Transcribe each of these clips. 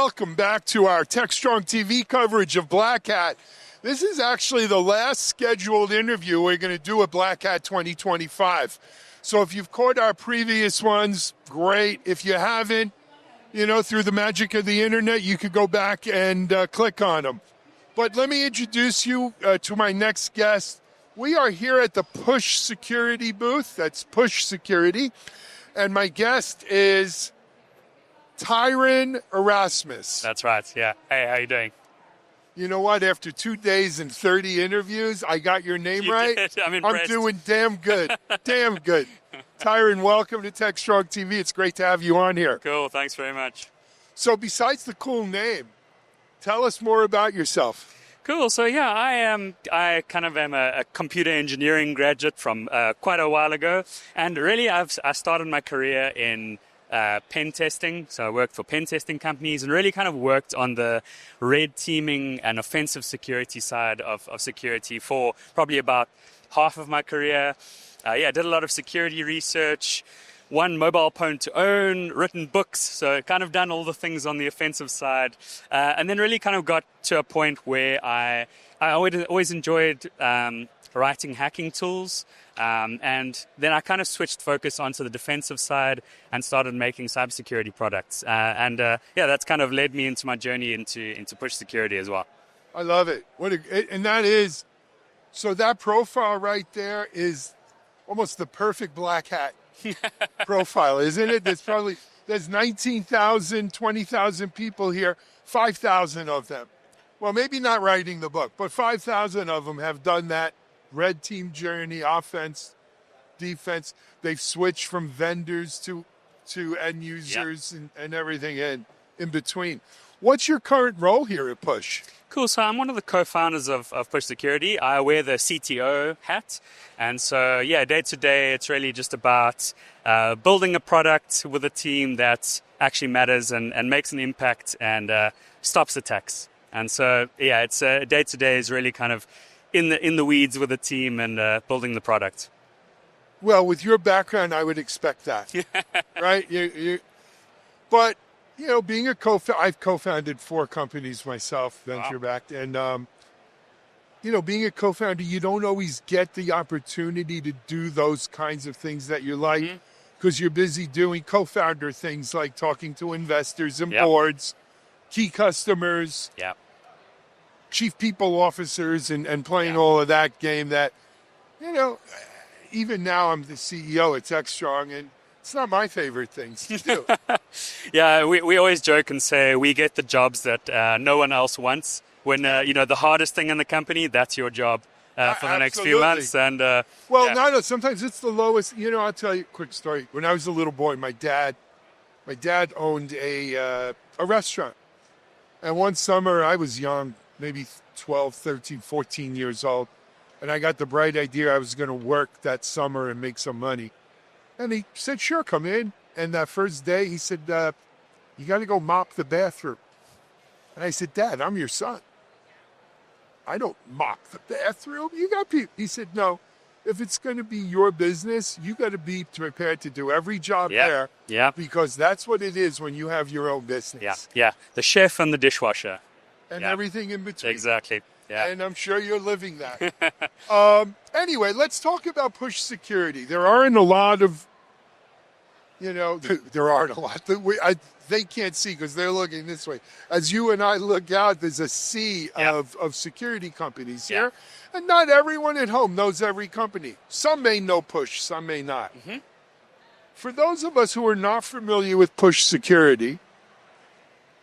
welcome back to our TechStrong TV coverage of Black Hat. This is actually the last scheduled interview we're going to do at Black Hat 2025. So if you've caught our previous ones, great. If you haven't, through the magic of the internet, you could go back and click on them. But let me introduce you to my next guest. We are here at the Push Security booth. That's Push Security. And my guest is Tyrone Erasmus. That's right, yeah. Hey, how you doing? You know what? After 2 days and 30 interviews, I got your name You right. did. I'm impressed. I'm doing damn good. Damn good. Tyrone, welcome to TechStrong TV. It's great to have you on here. Cool, thanks very much. So besides the cool name, tell us more about yourself. Cool. So yeah, I kind of am a computer engineering graduate from quite a while ago, and really I started my career in pen testing. So I worked for pen testing companies and really kind of worked on the red teaming and offensive security side of security for probably about half of my career. I did a lot of security research. One mobile phone to own, written books, so kind of done all the things on the offensive side, and then really kind of got to a point where I always enjoyed writing hacking tools, and then I kind of switched focus onto the defensive side and started making cybersecurity products, and that's kind of led me into my journey into Push Security as well. I love it. And that is, so that profile right there is almost the perfect Black Hat profile, isn't it? There's 19,000, 20,000 people here, 5,000 of them. Well, maybe not writing the book, but 5,000 of them have done that red team journey, offense, defense. They've switched from vendors to end users and everything in between. What's your current role here at Push? Cool. So I'm one of the co-founders of Push Security. I wear the CTO hat. And so, day to day, it's really just about building a product with a team that actually matters and makes an impact and stops attacks. And so, it's day to day is really kind of in the weeds with the team and building the product. Well, with your background, I would expect that, right? But being I've co-founded 4 companies myself, venture-backed, and being a co-founder, you don't always get the opportunity to do those kinds of things that you like because you're busy doing co-founder things like talking to investors and boards, key customers, chief people officers, and playing all of that game that, even now I'm the CEO at TechStrong, and it's not my favorite things to do. We always joke and say we get the jobs that no one else wants. When, the hardest thing in the company, that's your job for the next few months. And no, sometimes it's the lowest. I'll tell you a quick story. When I was a little boy, my dad owned a restaurant. And one summer, I was young, maybe 12, 13, 14 years old. And I got the bright idea I was going to work that summer and make some money. And he said, sure, come in. And that first day, he said, you got to go mop the bathroom. And I said, Dad, I'm your son. I don't mop the bathroom. You got people. He said, no, if it's going to be your business, you got to be prepared to do every job there. Yeah. Because that's what it is when you have your own business. Yeah. The chef and the dishwasher. And everything in between. Exactly. Yeah. And I'm sure you're living that. Anyway, let's talk about Push Security. There aren't a lot of, they can't see because they're looking this way. As you and I look out, there's a sea of security companies here. And not everyone at home knows every company. Some may know Push, some may not. Mm-hmm. For those of us who are not familiar with Push Security,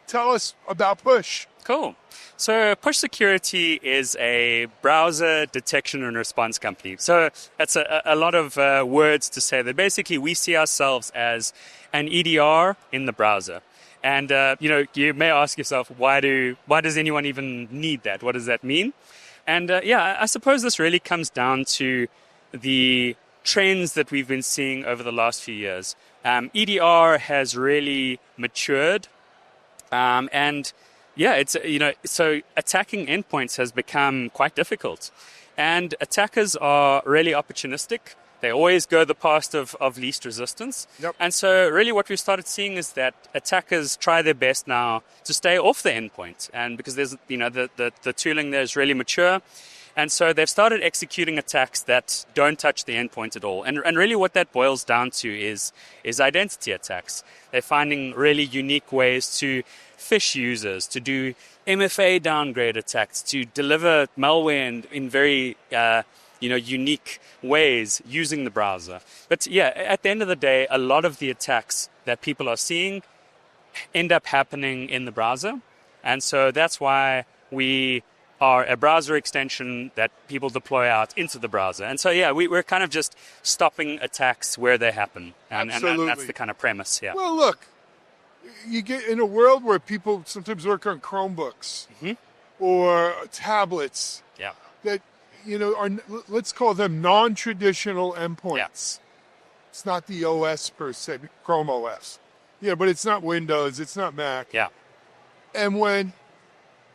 tell us about Push. Cool. So Push Security is a browser detection and response company. So that's a lot of words to say that basically we see ourselves as an EDR in the browser. And, you may ask yourself, why does anyone even need that? What does that mean? And, I suppose this really comes down to the trends that we've been seeing over the last few years. EDR has really matured, so attacking endpoints has become quite difficult. And attackers are really opportunistic. They always go the path of least resistance. Yep. And so really what we've started seeing is that attackers try their best now to stay off the endpoint. And because there's, the tooling there is really mature. And so they've started executing attacks that don't touch the endpoint at all. And really what that boils down to is identity attacks. They're finding really unique ways to phish users, to do MFA downgrade attacks, to deliver malware in very unique ways using the browser. But yeah, at the end of the day, a lot of the attacks that people are seeing end up happening in the browser. And so that's why we are a browser extension that people deploy out into the browser. And so, yeah, we're kind of just stopping attacks where they happen. And that's the kind of premise, yeah. Well, look, you get in a world where people sometimes work on Chromebooks or tablets that, are, let's call them non-traditional endpoints. Yeah. It's not the OS per se, Chrome OS. Yeah, but it's not Windows, it's not Mac. Yeah. And when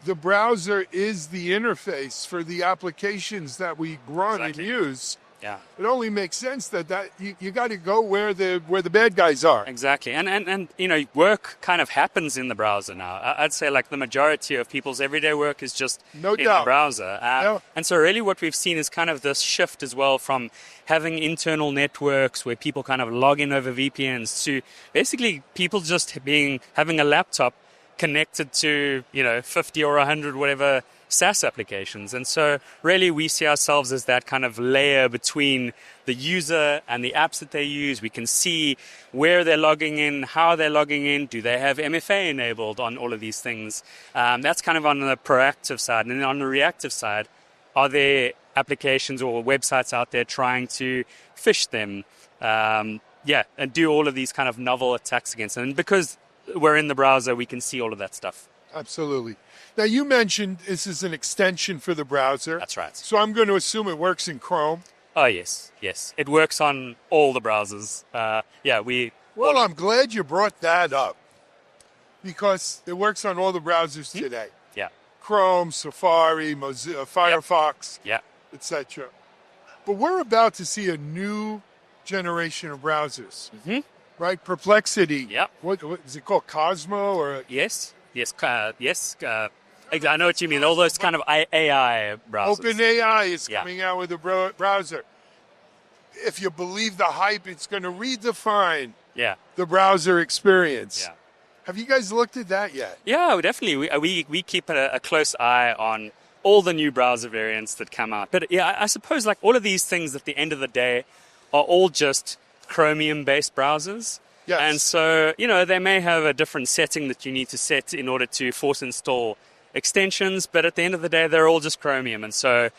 the browser is the interface for the applications that we run and use, it only makes sense that you got to go where the bad guys are. Exactly. And work kind of happens in the browser now. I'd say like the majority of people's everyday work is just in the browser. And so really what we've seen is kind of this shift as well from having internal networks where people kind of log in over VPNs to basically people just having a laptop connected to 50 or 100 whatever SaaS applications. And so really we see ourselves as that kind of layer between the user and the apps that they use. We can see where they're logging in, how they're logging in, do they have MFA enabled on all of these things. That's kind of on the proactive side. And then on the reactive side, are there applications or websites out there trying to phish them and do all of these kind of novel attacks against them. And because we're in the browser, we can see all of that stuff. Absolutely. Now, you mentioned this is an extension for the browser. That's right. So I'm going to assume it works in Chrome. Oh, yes. It works on all the browsers. Well, I'm glad you brought that up because it works on all the browsers today. Yeah. Chrome, Safari, Mozilla, Firefox, etc. But we're about to see a new generation of browsers. Mm-hmm. Right? Perplexity. Yeah. What is it called? Cosmo or? Yes. I know what you mean. All those kind of AI browsers. OpenAI is coming out with a browser. If you believe the hype, it's going to redefine the browser experience. Yeah. Have you guys looked at that yet? Yeah, definitely. We keep a close eye on all the new browser variants that come out. But yeah, I suppose like all of these things at the end of the day are all just Chromium-based browsers. Yes. And so, they may have a different setting that you need to set in order to force install extensions, but at the end of the day, they're all just Chromium, and so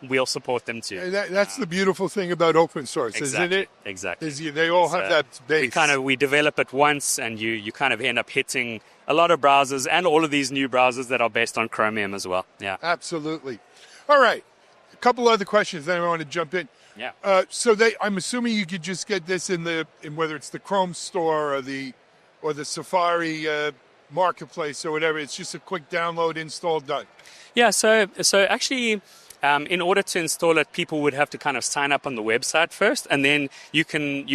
we'll support them too. That's the beautiful thing about open source, isn't it? Exactly. They all have that base. We develop it once, and you kind of end up hitting a lot of browsers and all of these new browsers that are based on Chromium as well. Yeah. Absolutely. All right. A couple other questions, then I want to jump in. Yeah. I'm assuming you could just get this in whether it's the Chrome store or the Safari marketplace or whatever. It's just a quick download, install, done. Yeah. So actually, in order to install it, people would have to kind of sign up on the website first, and then you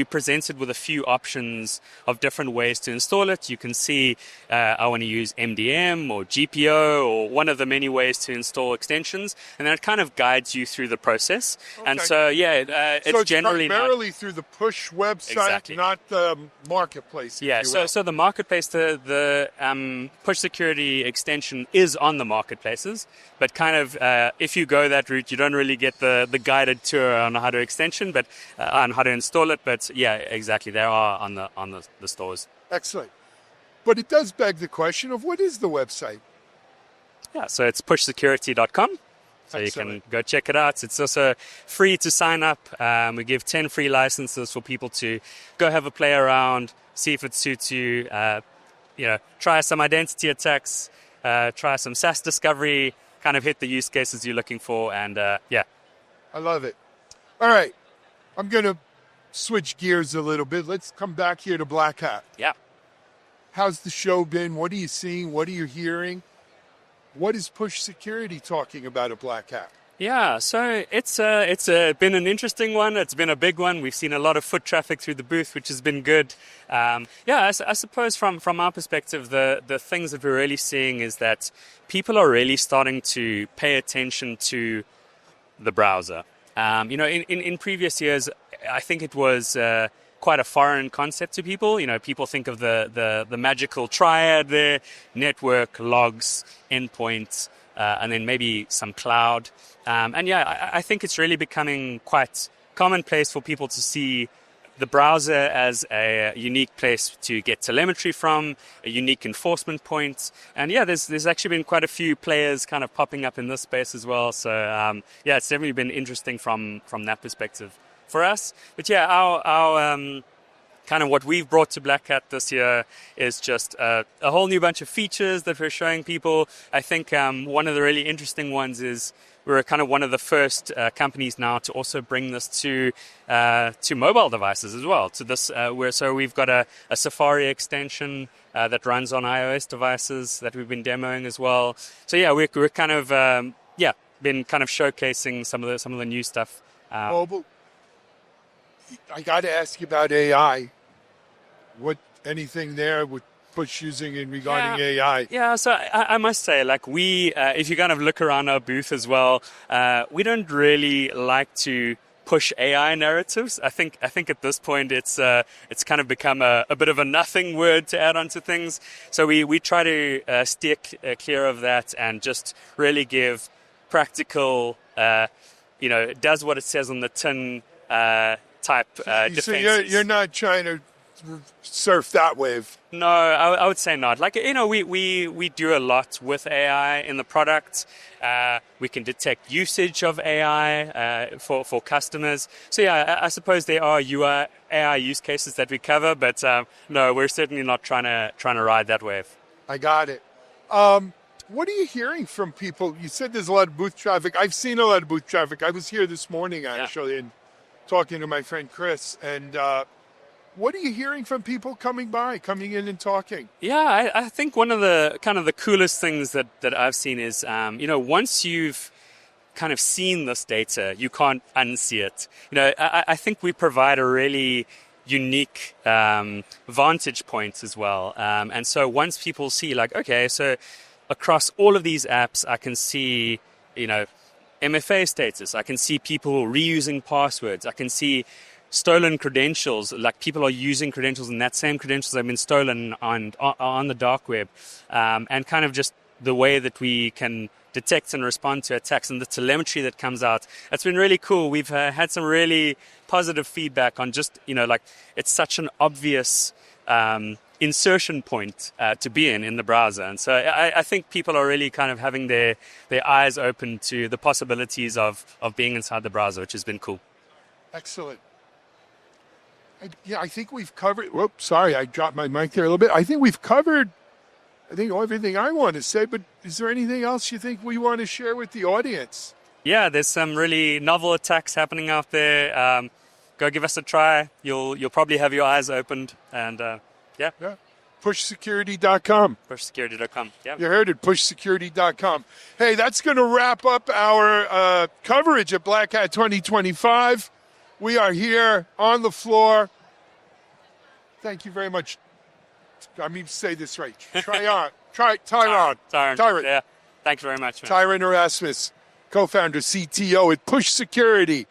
presented with a few options of different ways to install it. You can see I want to use MDM or GPO or one of the many ways to install extensions, and then it kind of guides you through the process. Okay. And so it's generally primarily through the push website, not the marketplace. Yeah. So the marketplace, the push security extension is on the marketplaces, but kind of if you go that route, you don't really get the guided tour on how to extension, but on how to install it. But yeah, exactly, they are on the stores. Excellent. But it does beg the question of what is the website? Yeah, so it's pushsecurity.com. So Excellent. You can go check it out. It's also free to sign up. We give 10 free licenses for people to go have a play around, see if it suits you. Try some identity attacks, try some SaaS discovery, kind of hit the use cases you're looking for, and I love it. All right, I'm going to switch gears a little bit. Let's come back here to Black Hat. Yeah. How's the show been? What are you seeing? What are you hearing? What is Push Security talking about at Black Hat? Yeah, so it's been an interesting one. It's been a big one. We've seen a lot of foot traffic through the booth, which has been good. I suppose from our perspective, the things that we're really seeing is that people are really starting to pay attention to the browser. In previous years, I think it was quite a foreign concept to people. People think of the magical triad there: network, logs, endpoints, and then maybe some cloud. I think it's really becoming quite commonplace for people to see the browser as a unique place to get telemetry from, a unique enforcement point. And there's actually been quite a few players kind of popping up in this space as well. So it's definitely been interesting from that perspective for us. But our kind of what we've brought to Black Hat this year is just a whole new bunch of features that we're showing people. I think one of the really interesting ones is we're kind of one of the first companies now to also bring this to mobile devices as well. To this, so we've got a Safari extension that runs on iOS devices that we've been demoing as well. So we're kind of been kind of showcasing some of the new stuff. Mobile. I got to ask you about AI. Anything there with Push using in regarding AI? Yeah, so I must say, like if you kind of look around our booth as well, we don't really like to push AI narratives. I think at this point it's kind of become a bit of a nothing word to add onto things. So we try to steer clear of that and just really give practical, it does what it says on the tin type defenses. So you're not trying to surf that wave? No, I would say not. Like, we do a lot with AI in the product. We can detect usage of AI for customers. So I suppose there are AI use cases that we cover, but no, we're certainly not trying to ride that wave. I got it. What are you hearing from people? You said there's a lot of booth traffic. I've seen a lot of booth traffic. I was here this morning actually, and talking to my friend Chris, and what are you hearing from people coming in and talking? Yeah, I think one of the kind of the coolest things that I've seen is, once you've kind of seen this data, you can't unsee it. I think we provide a really unique vantage point as well. And so once people see, like, okay, so across all of these apps, I can see, MFA status. I can see people reusing passwords. I can see stolen credentials, like people are using credentials and that same credentials have been stolen on the dark web, and kind of just the way that we can detect and respond to attacks and the telemetry that comes out. It's been really cool. We've had some really positive feedback on just, it's such an obvious insertion point to be in the browser. And so I think people are really kind of having their eyes open to the possibilities of being inside the browser, which has been cool. Excellent. I think we've covered. Whoops, sorry, I dropped my mic there a little bit. I think we've covered, everything I want to say, but is there anything else you think we want to share with the audience? Yeah, there's some really novel attacks happening out there. Go give us a try. You'll probably have your eyes opened, and pushsecurity.com. Pushsecurity.com. Yeah. You heard it, pushsecurity.com. Hey, that's going to wrap up our coverage of Black Hat 2025. We are here on the floor. Thank you very much. Say this right. Tyrone. Yeah. Thanks very much, man. Tyrone Erasmus, co-founder, CTO at Push Security.